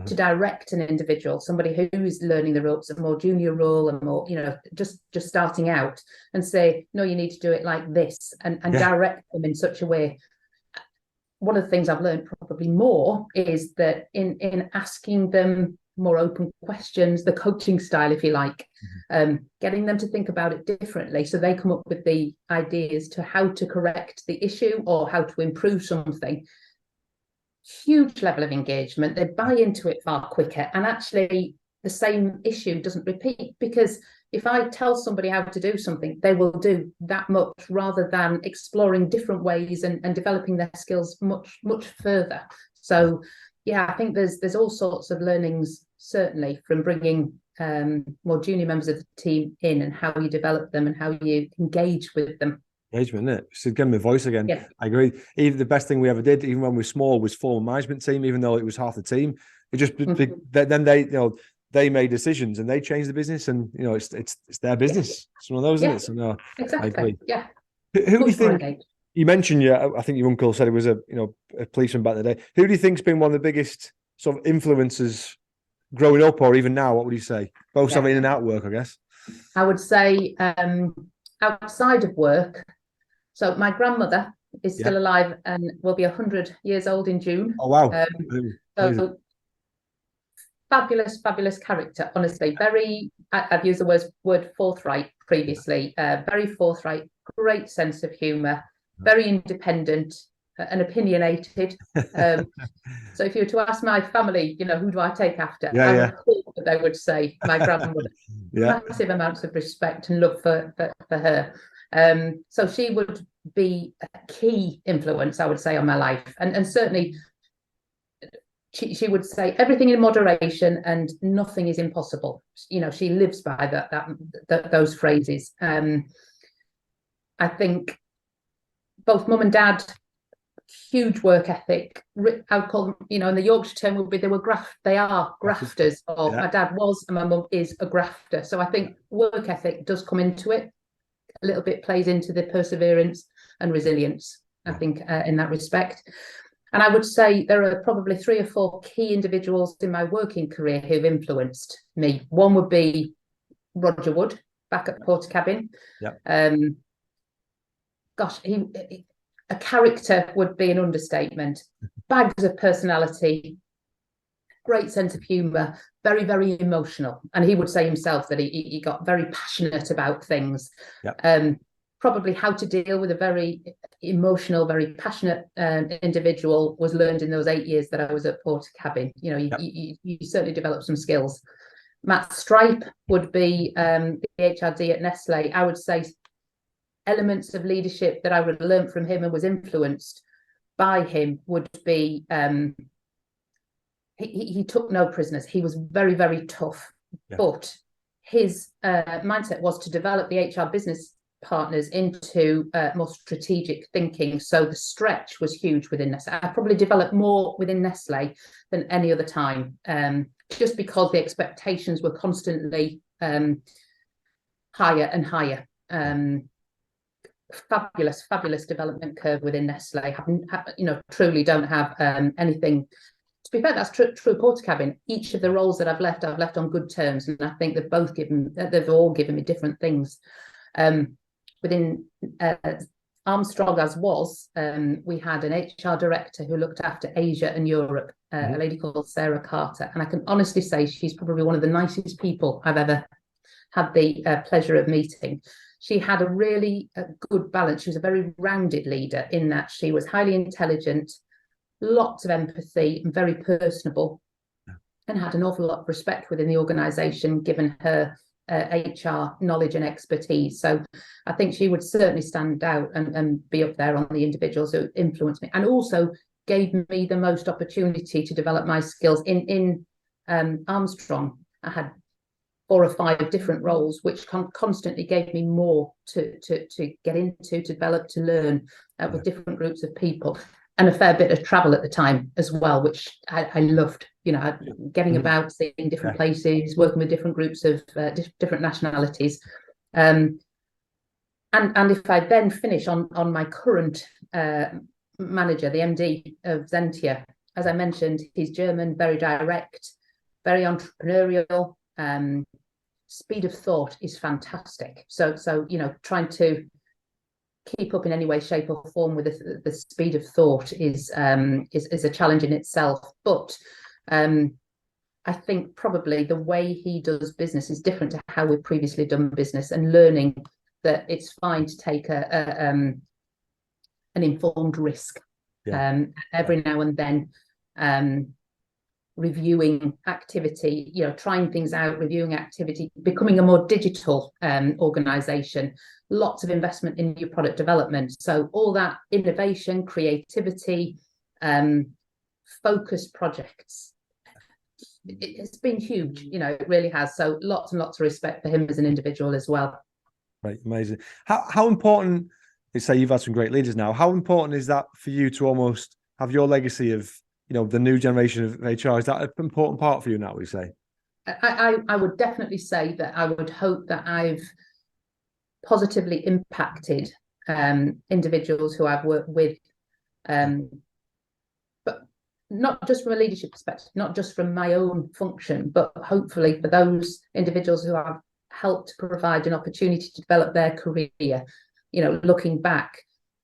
to direct an individual, somebody who is learning the ropes, a more junior role and more, just starting out, and say, no, you need to do it like this, and direct them in such a way. One of the things I've learned probably more is that in asking them more open questions, the coaching style, if you like, getting them to think about it differently so they come up with the ideas to how to correct the issue or how to improve something. Huge level of engagement. They buy into it far quicker, and actually the same issue doesn't repeat, because if I tell somebody how to do something, they will do that much, rather than exploring different ways and developing their skills much further. So yeah, I think there's all sorts of learnings, certainly from bringing more junior members of the team in, and how you develop them and how you engage with them. Engagement, isn't it? So give them a voice again. Yeah. I agree. Even the best thing we ever did, even when we were small, was form a management team, even though it was half the team. It just then they, they made decisions and they changed the business, and it's their business. It's one of those, isn't it? So no, exactly. I agree. Yeah. Who do you think? You mentioned, I think your uncle said it was a policeman back in the day. Who do you think's been one of the biggest sort of influences growing up, or even now? What would you say? Both have in and out work, I guess. I would say outside of work. So my grandmother is still alive and will be 100 years old in June. Oh wow! So fabulous character. Honestly, I've used the word forthright previously. Very forthright, great sense of humour, very independent and opinionated. So if you were to ask my family, who do I take after? I would hope that they would say my grandmother. Massive amounts of respect and love for her. So she would be a key influence, I would say, on my life, and certainly she would say everything in moderation and nothing is impossible. She lives by those phrases. I think both mum and dad, huge work ethic. I would call them, in the Yorkshire term would be they are grafters. Or my dad was, and my mum is a grafter. So I think work ethic does come into it. A little bit plays into the perseverance and resilience, I think, in that respect. And I would say there are probably 3 or 4 key individuals in my working career who've influenced me. One would be Roger Wood, back at Portakabin. A character would be an understatement. Bags of personality, great sense of humour, very, very emotional. And he would say himself that he got very passionate about things. Probably how to deal with a very emotional, very passionate individual was learned in those 8 years that I was at Portakabin. You certainly develop some skills. Matt Stripe would be the HRD at Nestle. I would say elements of leadership that I would have learned from him and was influenced by him would be he took no prisoners. He was very, very tough, but his mindset was to develop the HR business partners into more strategic thinking. So the stretch was huge within Nestle. I probably developed more within Nestle than any other time, just because the expectations were constantly higher and higher. Fabulous development curve within Nestle. Truly don't have anything. To be fair, that's true Portakabin. Each of the roles that I've left on good terms, and I think they've all given me different things. Within Armstrong, we had an HR director who looked after Asia and Europe, a lady called Sarah Carter, and I can honestly say she's probably one of the nicest people I've ever had the pleasure of meeting. She had a really good balance. She was a very rounded leader in that she was highly intelligent, lots of empathy, and very personable, and had an awful lot of respect within the organisation, given her HR knowledge and expertise. So I think she would certainly stand out and be up there on the individuals who influenced me, and also gave me the most opportunity to develop my skills. In Armstrong, I had 4 or 5 different roles, which constantly gave me more to get into, to develop, to learn with different groups of people, and a fair bit of travel at the time as well, which I loved. Getting about, seeing different places, working with different groups of different nationalities. And if I then finish on my current manager, the MD of Zentia, as I mentioned, he's German, very direct, very entrepreneurial. Speed of thought is fantastic. So trying to keep up in any way, shape, or form with the speed of thought is a challenge in itself. But I think probably the way he does business is different to how we've previously done business, and learning that it's fine to take an informed risk every now and then. reviewing activity, trying things out, reviewing activity, becoming a more digital organization, lots of investment in new product development. So all that innovation, creativity, focused projects. It's been huge, it really has. So lots and lots of respect for him as an individual as well. Right, amazing. How important, you say you've had some great leaders now, how important is that for you to almost have your legacy of, the new generation of HR? Is that an important part for you now, would you say? I would definitely say that I would hope that I've positively impacted individuals who I've worked with, but not just from a leadership perspective, not just from my own function, but hopefully for those individuals who I've helped provide an opportunity to develop their career, looking back,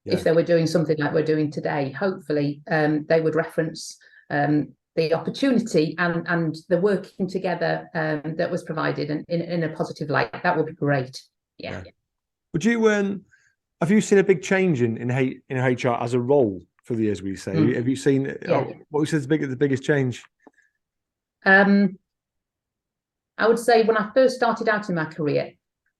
if they were doing something like we're doing today, hopefully they would reference the opportunity and the working together that was provided in a positive light. That would be great. Yeah. Would you have you seen a big change in HR as a role for the years, would you say? Have you seen what was the biggest change? I would say when I first started out in my career,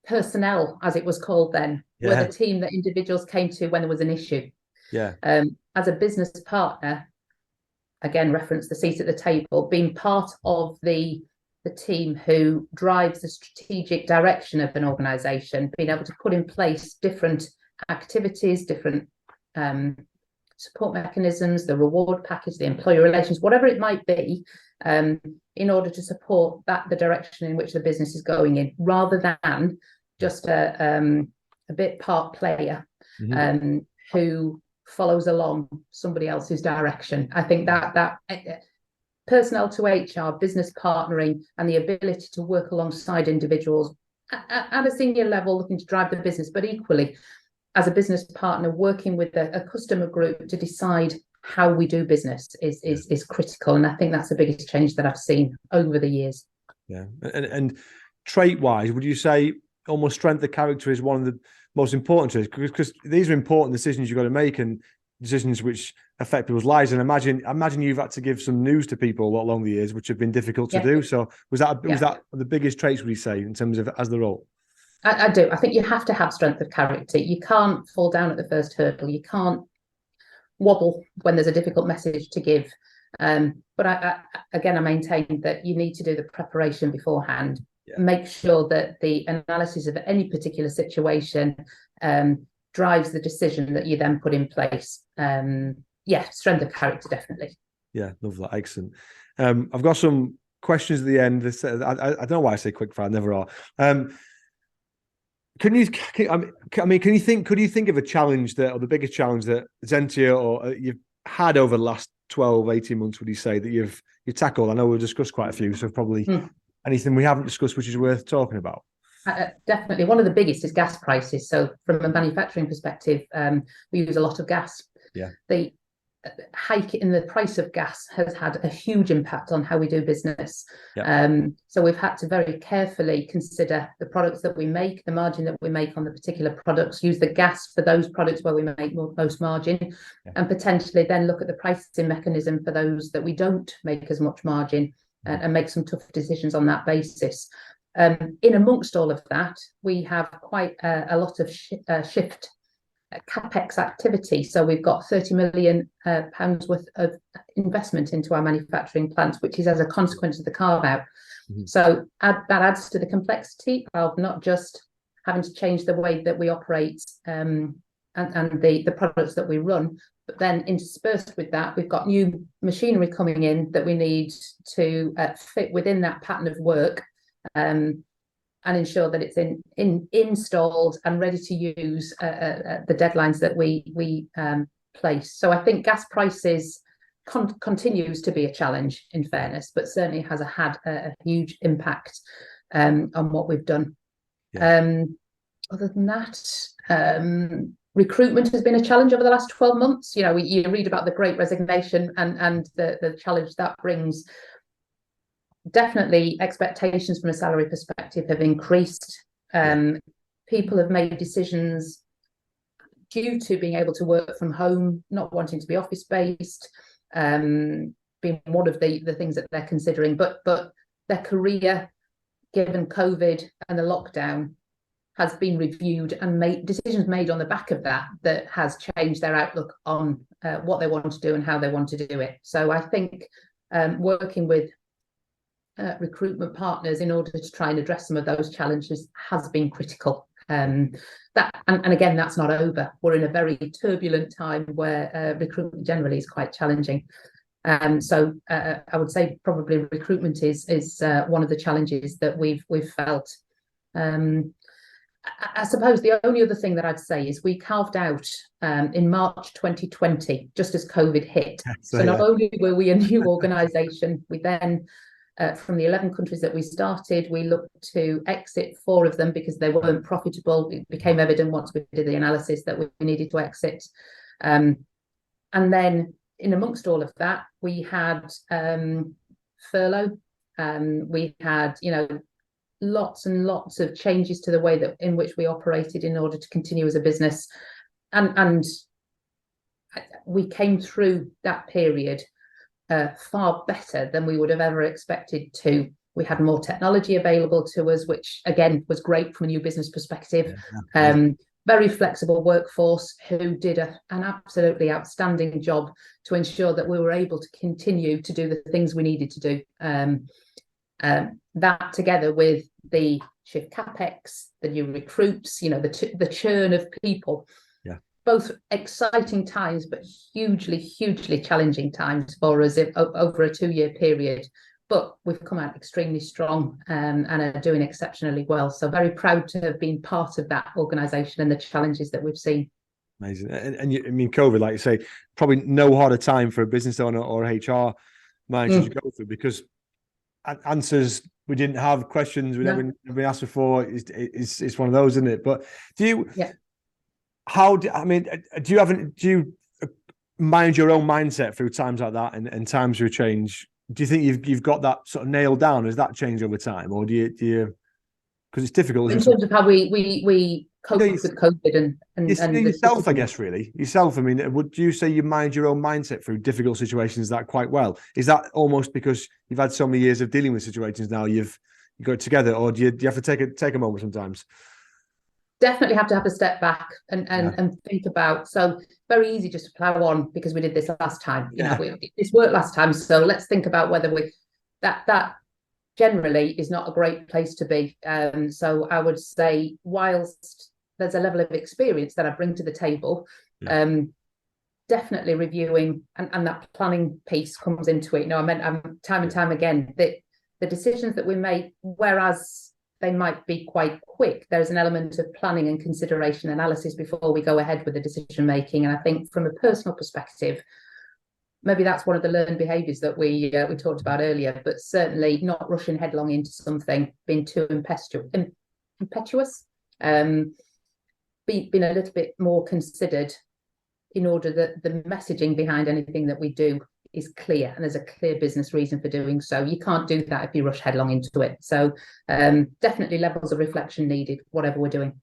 personnel, as it was called then, were the team that individuals came to when there was an issue. As a business partner, again, reference the seat at the table, being part of the team who drives the strategic direction of an organisation, being able to put in place different activities, different support mechanisms, the reward package, the employee relations, whatever it might be, in order to support the direction in which the business is going in, rather than just a bit part player who follows along somebody else's direction. I think that personnel to HR, business partnering, and the ability to work alongside individuals at a senior level looking to drive the business, but equally as a business partner working with a customer group to decide how we do business is critical. And I think that's the biggest change that I've seen over the years. Yeah. And trait-wise, would you say almost strength of character is one of the most important traits? Because these are important decisions you've got to make, and decisions which affect people's lives. And imagine you've had to give some news to people along the years, which have been difficult to do. So was that the biggest traits, would you say, in terms of as the role? I do. I think you have to have strength of character. You can't fall down at the first hurdle. You can't wobble when there's a difficult message to give. But I maintain that you need to do the preparation beforehand. Make sure that the analysis of any particular situation drives the decision that you then put in place. Strength of character, definitely. Yeah, love that. Excellent. I've got some questions at the end. I don't know why I say quick fire, never are. Could you think of a challenge or the biggest challenge that Zentia or you've had over the last 12, 18 months, would you say, that you've tackled? I know we've discussed quite a few, so probably anything we haven't discussed which is worth talking about. Definitely. One of the biggest is gas prices. So from a manufacturing perspective, we use a lot of gas. The hike in the price of gas has had a huge impact on how we do business. So we've had to very carefully consider the products that we make, the margin that we make on the particular products, use the gas for those products where we make most margin, and potentially then look at the pricing mechanism for those that we don't make as much margin, and make some tough decisions on that basis. In amongst all of that, we have quite a lot of shift CapEx activity. So we've got £30 million worth of investment into our manufacturing plants, which is as a consequence of the carve out. So that adds to the complexity of not just having to change the way that we operate and the products that we run, but then interspersed with that, we've got new machinery coming in that we need to fit within that pattern of work, and ensure that it's installed and ready to use the deadlines that we place. So I think gas prices continues to be a challenge, in fairness, but certainly has had a huge impact on what we've done. Other than that, recruitment has been a challenge over the last 12 months. You read about the Great Resignation and the challenge that brings. Definitely expectations from a salary perspective have increased. People have made decisions due to being able to work from home, not wanting to be office based, being being one of the things that they're considering, but their career, given COVID and the lockdown, has been reviewed and decisions made on the back of that has changed their outlook on what they want to do and how they want to do it. So I think working with recruitment partners in order to try and address some of those challenges has been critical. And again, that's not over. We're in a very turbulent time where recruitment generally is quite challenging. So I would say probably recruitment is one of the challenges that we've felt. I suppose the only other thing that I'd say is we carved out in March 2020, just as COVID hit. So not only were we a new organisation, we then, from the 11 countries that we started, we looked to exit 4 of them because they weren't profitable. It became evident once we did the analysis that we needed to exit. And then in amongst all of that, we had furlough. We had, lots and lots of changes to the way that in which we operated in order to continue as a business, and we came through that period far better than we would have ever expected to. We had more technology available to us, which again was great from a new business perspective. Very flexible workforce who did an absolutely outstanding job to ensure that we were able to continue to do the things we needed to do. That together with the shift capex, the new recruits, the churn of people, both exciting times, but hugely challenging times for us over a 2-year period. But we've come out extremely strong and are doing exceptionally well. So very proud to have been part of that organisation and the challenges that we've seen. Amazing. And I mean, COVID, like you say, probably no harder time for a business owner or HR manager to go through, because answers we didn't have, questions we never been asked before. It's one of those, isn't it? But do you manage your own mindset through times like that and times of change? Do you think you've got that sort of nailed down? Has that changed over time, or do you because it's difficult in terms of how we cope with COVID and yourself, I guess, really yourself. I mean, would you say you manage your own mindset through difficult situations that quite well? Is that almost because you've had so many years of dealing with situations now, you got it together, or do you have to take a moment sometimes? Definitely have to have a step back and think about. So very easy just to plow on because we did this last time. This worked last time, so let's think about whether that generally is not a great place to be. So I would say, whilst there's a level of experience that I bring to the table, definitely reviewing and that planning piece comes into it. I'm time and time again that the decisions that we make, whereas they might be quite quick, there's an element of planning and consideration analysis before we go ahead with the decision making. And I think from a personal perspective, maybe that's one of the learned behaviours that we talked about earlier, but certainly not rushing headlong into something, being too impetuous, being a little bit more considered in order that the messaging behind anything that we do is clear and there's a clear business reason for doing so. You can't do that if you rush headlong into it. So definitely levels of reflection needed, whatever we're doing.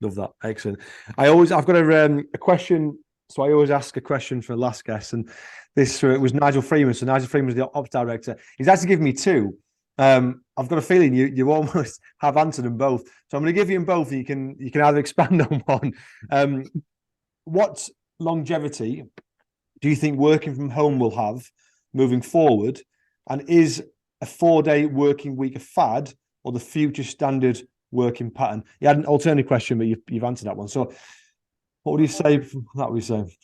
Love that. Excellent. I've got a question. So I always ask a question for the last guest, and this was Nigel Freeman. So Nigel Freeman was the ops director. He's actually given me 2. I've got a feeling you almost have answered them both. So I'm going to give you them both. And you can either expand on one. What longevity do you think working from home will have moving forward? And is a 4-day working week a fad or the future standard working pattern? You had an alternative question, but you've answered that one. So what would you say that we say?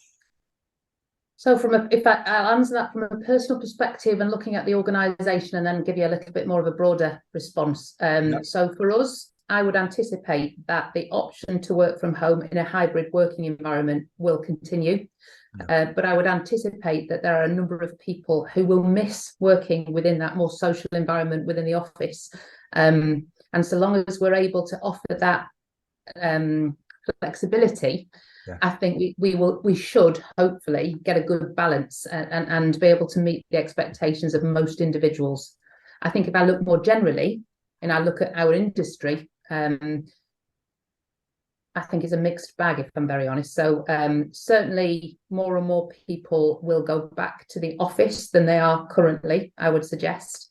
So I'll answer that from a personal perspective and looking at the organisation, and then give you a little bit more of a broader response. So for us, I would anticipate that the option to work from home in a hybrid working environment will continue. But I would anticipate that there are a number of people who will miss working within that more social environment within the office. And so long as we're able to offer that flexibility, I think we should hopefully get a good balance and be able to meet the expectations of most individuals. I think if I look more generally and I look at our industry, I think it's a mixed bag, if I'm very honest. So certainly more and more people will go back to the office than they are currently, I would suggest.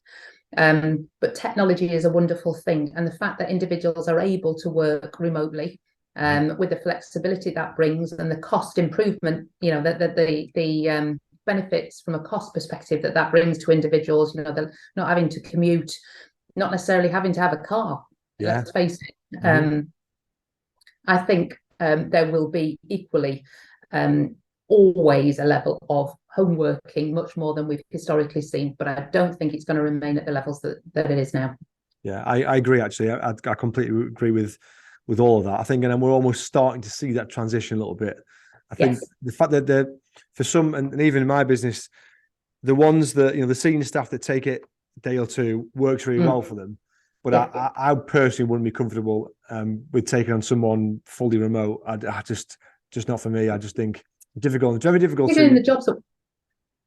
But technology is a wonderful thing. And the fact that individuals are able to work remotely with the flexibility that brings and the cost improvement, the benefits from a cost perspective that brings to individuals, they're not having to commute, not necessarily having to have a car, let's face it. I think there will be equally always a level of home working, much more than we've historically seen, but I don't think it's going to remain at the levels that it is now. Yeah, I agree, actually. I completely agree with all of that. I think, and we're almost starting to see that transition a little bit. I think the fact that for some, and even in my business, the ones that, the senior staff that take it a day or two works really well for them. But I personally wouldn't be comfortable with taking on someone fully remote. I just not for me. I just think difficult. It's very difficult. You're doing the jobs.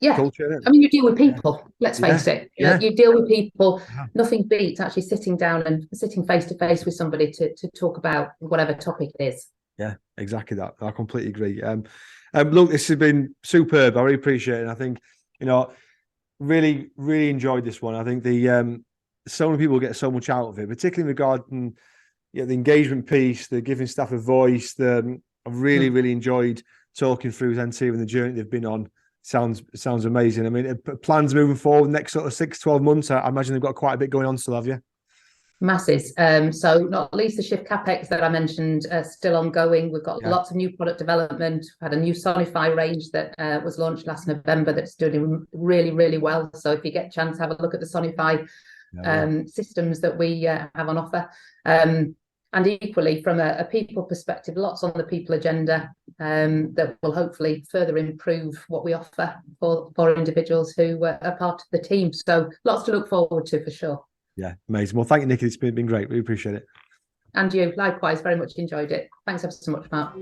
Culture, I mean, you deal with people. Let's face it. You deal with people. Nothing beats actually sitting down and sitting face to face with somebody to talk about whatever topic it is. Yeah, exactly that. I completely agree. Look, this has been superb. I really appreciate it. And I think, really, really enjoyed this one. I think so many people get so much out of it, particularly regarding the engagement piece, the giving staff a voice. I've really, really enjoyed talking through Zentia and the journey they've been on. Sounds amazing. I mean, plans moving forward next sort of 6-12 months. I imagine they've got quite a bit going on still, have you? Masses. So not least the shift capex that I mentioned still ongoing. We've got lots of new product development. We've had a new Sonify range that was launched last November that's doing really, really well. So if you get a chance, have a look at the Sonify systems that we have on offer. And equally, from a people perspective, lots on the people agenda that will hopefully further improve what we offer for individuals who are part of the team. So lots to look forward to for sure. Yeah, amazing. Well, thank you, Nicky. It's been great. We appreciate it. And you, likewise, very much enjoyed it. Thanks ever so much, Mark.